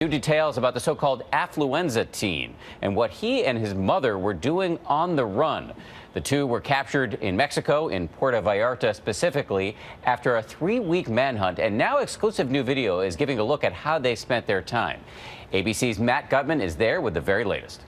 New details about the so-called Affluenza teen and what he and his mother were doing on the run. The two were captured in Mexico, in Puerto Vallarta specifically, after a 3-week manhunt, and now exclusive new video is giving a look at how they spent their time. ABC's Matt Gutman is there with the very latest.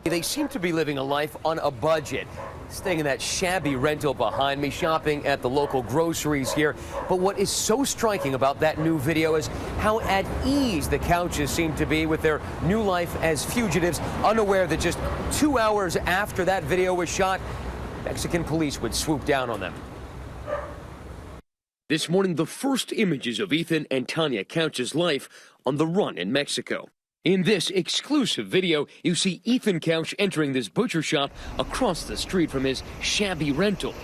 They seem to be living a life on a budget, staying in that shabby rental behind me, shopping at the local groceries here. But what is so striking about that new video is how at ease the Couches seem to be with their new life as fugitives, unaware that just 2 hours after that video was shot, Mexican police would swoop down on them. This morning, the first images of Ethan and Tanya Couch's life on the run in Mexico. In this exclusive video, you see Ethan Couch entering this butcher shop across the street from his shabby rental.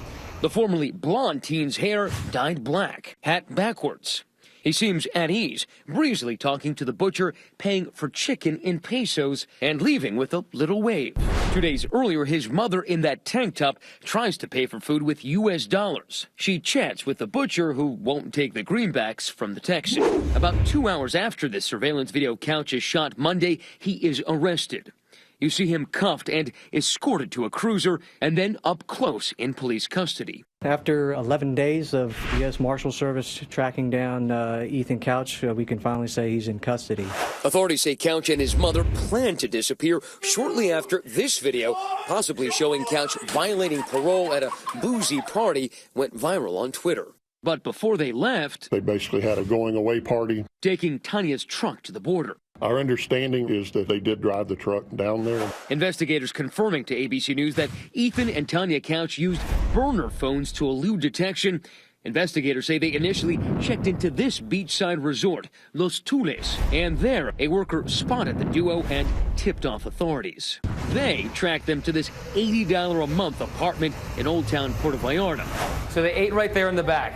The formerly blonde teen's hair dyed black, hat backwards. He seems at ease, breezily talking to the butcher, paying for chicken in pesos, and leaving with a little wave. 2 days earlier, his mother in that tank top tries to pay for food with U.S. dollars. She chats with the butcher, who won't take the greenbacks from the Texan. About 2 hours after this surveillance video Couch is shot Monday, he is arrested. You see him cuffed and escorted to a cruiser and then up close in police custody. After 11 days of the U.S. Marshal Service tracking down Ethan Couch, we can finally say he's in custody. Authorities say Couch and his mother planned to disappear shortly after this video, possibly showing Couch violating parole at a boozy party, went viral on Twitter. But before they left, they basically had a going away party, taking Tanya's truck to the border. Our understanding is that they did drive the truck down there. Investigators confirming to ABC News that Ethan and Tanya Couch used burner phones to elude detection. Investigators say they initially checked into this beachside resort, Los Tules, and there a worker spotted the duo and tipped off authorities. They tracked them to this $80 a month apartment in Old Town Puerto Vallarta. So they ate right there in the back.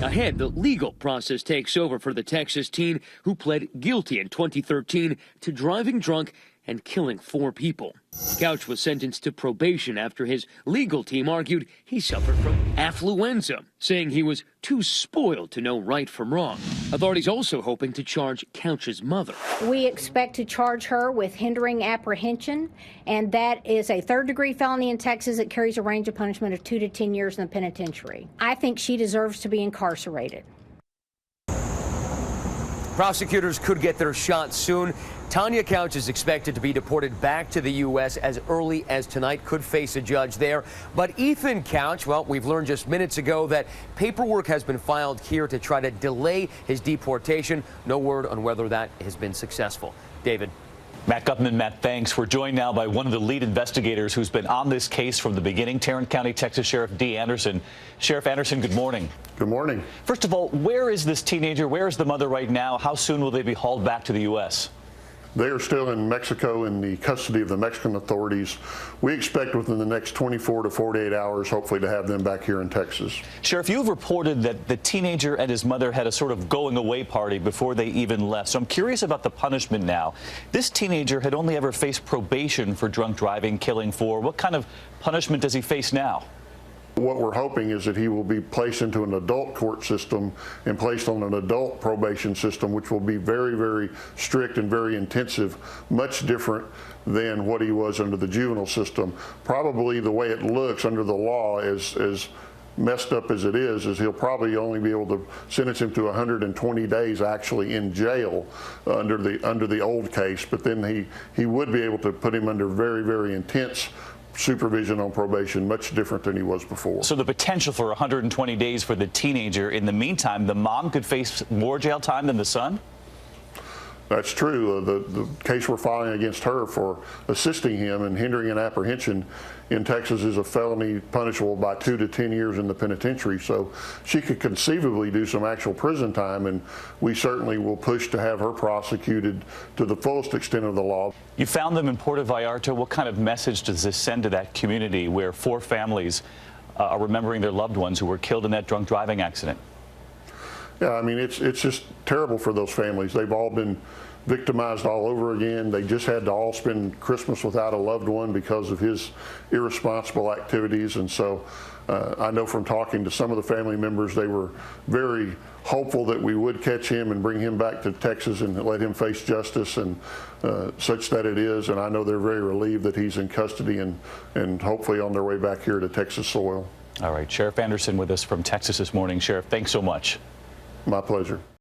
Ahead, the legal process takes over for the Texas teen who pled guilty in 2013 to driving drunk and killing 4 people. Couch was sentenced to probation after his legal team argued he suffered from affluenza, saying he was too spoiled to know right from wrong. Authorities also hoping to charge Couch's mother. We expect to charge her with hindering apprehension, and that is a 3rd-degree felony in Texas. It carries a range of punishment of 2 to 10 years in the penitentiary. I think she deserves to be incarcerated. Prosecutors could get their shot soon. Tanya Couch is expected to be deported back to the U.S. as early as tonight, could face a judge there. But Ethan Couch, well, we've learned just minutes ago that paperwork has been filed here to try to delay his deportation. No word on whether that has been successful. David. Matt Gutman, Matt, thanks. We're joined now by one of the lead investigators who's been on this case from the beginning, Tarrant County, Texas Sheriff Dee Anderson. Sheriff Anderson, good morning. Good morning. First of all, where is this teenager? Where is the mother right now? How soon will they be hauled back to the U.S.? They are still in Mexico in the custody of the Mexican authorities. We expect within the next 24 to 48 hours, hopefully, to have them back here in Texas. Sheriff, you've reported that the teenager and his mother had a sort of going away party before they even left. So I'm curious about the punishment now. This teenager had only ever faced probation for drunk driving, killing 4. What kind of punishment does he face now? What we're hoping is that he will be placed into an adult court system and placed on an adult probation system, which will be very, very strict and very intensive, much different than what he was under the juvenile system. Probably the way it looks under the law, as messed up as it is he'll probably only be able to sentence him to 120 days actually in jail under the old case, but then he would be able to put him under very, very intense supervision on probation, much different than he was before. So the potential for 120 days for the teenager. In the meantime, the mom could face more jail time than the son? That's true. The case we're filing against her for assisting him and hindering an apprehension in Texas is a felony punishable by 2 to 10 years in the penitentiary. So she could conceivably do some actual prison time, and we certainly will push to have her prosecuted to the fullest extent of the law. You found them in Puerto Vallarta. What kind of message does this send to that community where 4 families are remembering their loved ones who were killed in that drunk driving accident? Yeah, I mean, it's just terrible for those families. They've all been victimized all over again. They just had to all spend Christmas without a loved one because of his irresponsible activities. And so I know from talking to some of the family members, they were very hopeful that we would catch him and bring him back to Texas and let him face justice, and such that it is. And I know they're very relieved that he's in custody and hopefully on their way back here to Texas soil. All right, Sheriff Anderson with us from Texas this morning. Sheriff, thanks so much. My pleasure.